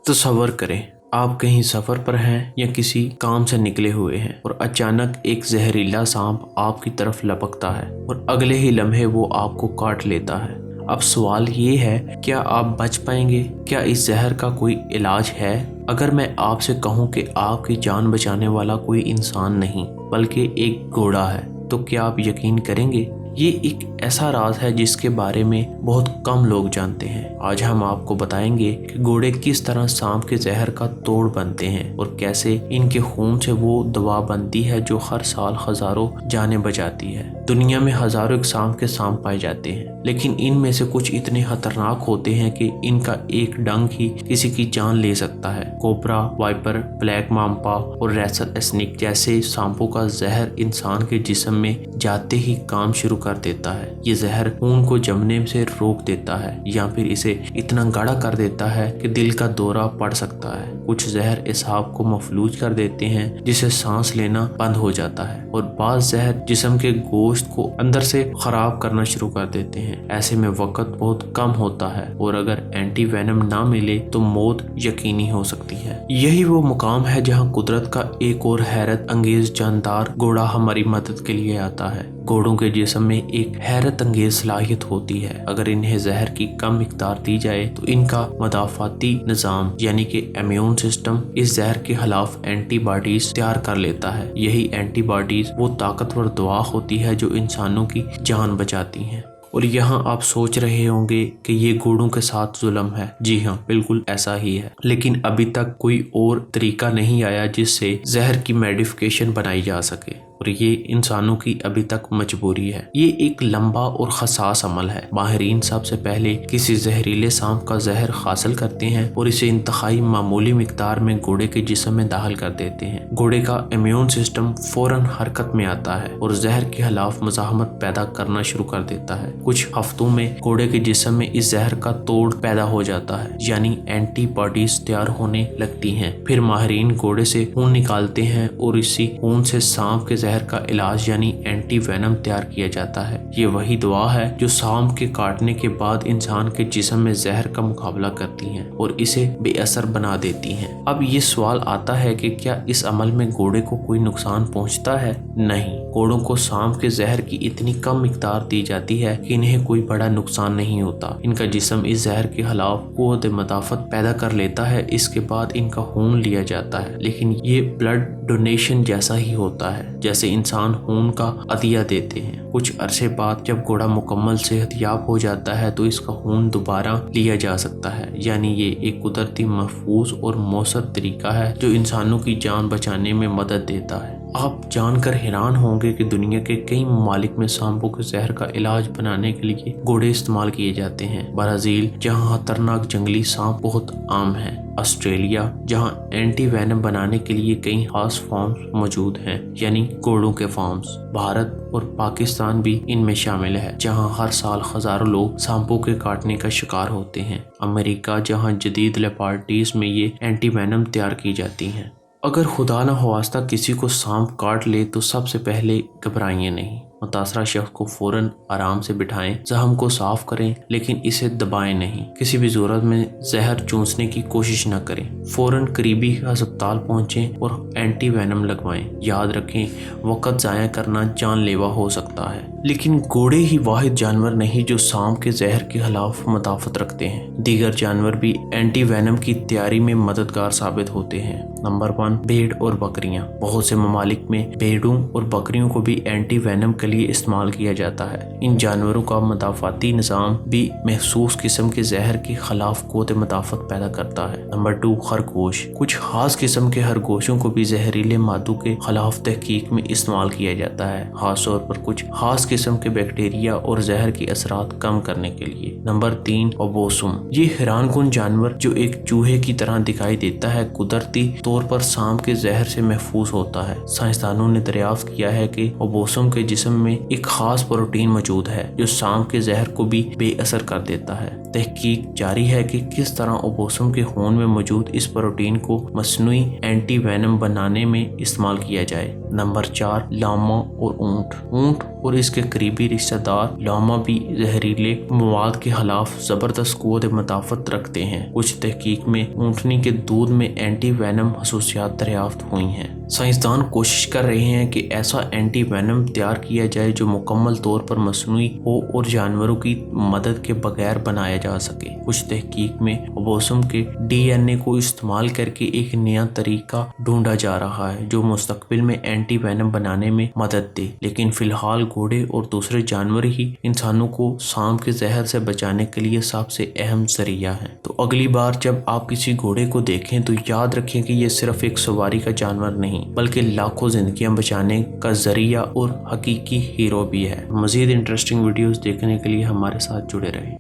तसव्वुर करें, आप कहीं सफ़र पर हैं या किसी काम से निकले हुए हैं और अचानक एक जहरीला सांप आपकी तरफ लपकता है और अगले ही लम्हे वो आपको काट लेता है। अब सवाल ये है, क्या आप बच पाएंगे? क्या इस जहर का कोई इलाज है? अगर मैं आपसे कहूँ कि आपकी जान बचाने वाला कोई इंसान नहीं बल्कि एक घोड़ा है, तो क्या आप यकीन करेंगे? ये एक ऐसा राज है जिसके बारे में बहुत कम लोग जानते हैं। आज हम आपको बताएंगे कि घोड़े किस तरह सांप के जहर का तोड़ बनते हैं और कैसे इनके खून से वो दवा बनती है जो हर साल हजारों जानें बचाती है। दुनिया में हजारों सांप के सांप पाए जाते हैं, लेकिन इनमें से कुछ इतने खतरनाक होते हैं कि इनका एक डंक ही किसी की जान ले सकता है। कोबरा, वाइपर, ब्लैक माम्पा और रेसल स्नेक जैसे सांपों का जहर इंसान के जिस्म में जाते ही काम शुरू कर देता है। ये जहर खून को जमने से रोक देता है या फिर इसे इतना गाढ़ा कर देता है कि दिल का दौरा पड़ सकता है। कुछ जहर इसहाब को मफलूज कर देते हैं जिससे सांस लेना बंद हो जाता है और बाज़ जहर जिस्म के गोश्त को अंदर से खराब करना शुरू कर देते हैं। ऐसे में वक्त बहुत कम होता है और अगर एंटी वेनम ना मिले तो मौत यकीनी हो सकती है। यही वो मुकाम है जहाँ कुदरत का एक और हैरत अंगेज जानदार घोड़ा हमारी मदद के लिए आता है। घोड़ों के जिस्म में एक हैरत अंगेज सलाहियत होती है। अगर इन्हें जहर की कम मिकदार दी जाए तो इनका मदाफाती निज़ाम यानी कि इम्यून सिस्टम इस जहर के खिलाफ एंटीबॉडीज तैयार कर लेता है। यही एंटीबॉडीज वो ताकतवर दवा होती है जो इंसानों की जान बचाती हैं। और यहाँ आप सोच रहे होंगे कि ये घोड़ों के साथ जुल्म है। जी हाँ, बिल्कुल ऐसा ही है, लेकिन अभी तक कोई और तरीका नहीं आया जिससे जहर की मेडिफिकेशन बनाई जा सके और ये इंसानों की अभी तक मजबूरी है। ये एक लंबा और खसास अमल है। माहिरीन सबसे पहले किसी जहरीले सांप का जहर हासिल करते हैं और इसे इंतहाई मामूली मिकदार में घोड़े के जिस्म में दाखिल कर देते हैं। घोड़े का इम्यून सिस्टम फौरन हरकत में आता है और जहर के खिलाफ मज़ाहमत पैदा करना शुरू कर देता है। कुछ हफ्तों में घोड़े के जिस्म में इस जहर का तोड़ पैदा हो जाता है, यानी एंटीबॉडीज तैयार होने लगती हैं। फिर माहिरीन घोड़े से खून निकालते हैं और इसी खून से सांप के जहर का इलाज यानी एंटी वेनम तैयार किया जाता है। ये वही दवा है जो सांप के काटने के बाद इंसान के जिस्म में जहर का मुकाबला करती हैं और इसे बेअसर बना देती हैं। अब ये सवाल आता है कि क्या इस अमल में घोड़े को कोई नुकसान पहुंचता है? नहीं, घोड़ों को सांप के जहर की इतनी कम मिकदार दी जाती है कि इन्हें कोई बड़ा नुकसान नहीं होता। इनका जिस्म इस जहर के खिलाफ क़ुव्वत मदाफ़त पैदा कर लेता है। इसके बाद इनका खून लिया जाता है, लेकिन ये ब्लड डोनेशन जैसा ही होता है जैसे इंसान खून का अतिया देते हैं। कुछ अरसे बाद जब घोड़ा मुकम्मल सेहतयाब हो जाता है तो इसका खून दोबारा लिया जा सकता है। यानी ये एक कुदरती महफूज और मौसर तरीका है जो इंसानों की जान बचाने में मदद देता है। आप जानकर हैरान होंगे कि दुनिया के कई ममालिक में सांपों के जहर का इलाज बनाने के लिए घोड़े इस्तेमाल किए जाते हैं। ब्राज़ील, जहां खतरनाक जंगली सांप बहुत आम हैं। ऑस्ट्रेलिया, जहां एंटी वेनम बनाने के लिए कई खास फार्म्स मौजूद हैं, यानी घोड़ों के फार्म्स। भारत और पाकिस्तान भी इनमें शामिल है, जहां हर साल हजारों लोग सांपों के काटने का शिकार होते हैं। अमेरिका, जहां जदीद लेपार्टीज में ये एंटी वेनम तैयार की जाती हैं। अगर खुदा न ख्वास्ता किसी को सांप काट ले तो सबसे पहले घबराइए नहीं। मुतासरा शख्स को फौरन आराम से बिठाएं, जख्म को साफ करें लेकिन इसे दबाएं नहीं। किसी भी सूरत में जहर चूसने की कोशिश न करें। फौरन करीबी अस्पताल पहुंचें और एंटी वेनम लगवाएं। याद रखें, वक्त ज़ाया करना जानलेवा हो सकता है। लेकिन घोड़े ही वाहिद जानवर नहीं जो सांप के जहर के खिलाफ मदाफ़त रखते हैं। दीगर जानवर भी एंटी वेनम की तैयारी में मददगार साबित होते हैं। नंबर 1, भेड़ और बकरियां। बहुत से ममालिक में भेड़ों और बकरियों को भी एंटी वेनम के लिए इस्तेमाल किया जाता है। इन जानवरों का मदाफाती निज़ाम भी महसूस किस्म के जहर के खिलाफ क़ुव्वत मदाफ़त पैदा करता है। नंबर 2, खरगोश। कुछ खास किस्म के खरगोशों को भी जहरीले मादों के खिलाफ तहकीक में इस्तेमाल किया जाता है, खास तौर पर कुछ खास किस्म के बैक्टीरिया और जहर के असरात कम करने के लिए। नंबर 3, ओबोसुम। ये हैरानकुन जानवर जो एक चूहे की तरह दिखाई देता है, कुदरती तौर पर सांप के जहर से महफूज होता है। साइंसदानों ने दरियाफ्त किया है कि ओबोसुम के जिस्म में एक खास प्रोटीन मौजूद है जो सांप के जहर को भी बेअसर कर देता है। तहकीक जारी है कि किस तरह ओपोसम के खून में मौजूद इस प्रोटीन को मसनूई एंटी वेनम बनाने में इस्तेमाल किया जाए। नंबर 4, लामा और ऊंट। ऊंट और इसके करीबी रिश्तेदार लामा भी जहरीले मवाद के खिलाफ जबरदस्त क़ुव्वत मुदाफ़त रखते हैं। कुछ तहकीक में ऊँटनी के दूध में एंटी वेनम खसूसियात दरियाफ्त हुई हैं। साइंसदान कोशिश कर रहे हैं कि ऐसा एंटी वेनम तैयार किया जाए जो मुकम्मल तौर पर मसनूई हो और जानवरों की मदद के बगैर बनाया जा सके। कुछ तहकीक में ओपोसम के DNA को इस्तेमाल करके एक नया तरीका ढूंढा जा रहा है जो मुस्तकबिल में एंटी वेनम बनाने में मदद दे, लेकिन फिलहाल घोड़े और दूसरे जानवर ही इंसानों को सांप के जहर से बचाने के लिए सबसे अहम जरिया है। तो अगली बार जब आप किसी घोड़े को देखें तो याद रखें कि ये सिर्फ एक सवारी का जानवर नहीं बल्कि लाखों जिंदगियां बचाने का जरिया और हकीकी हीरो भी है। मजीद इंटरेस्टिंग वीडियोस देखने के लिए हमारे साथ जुड़े रहें।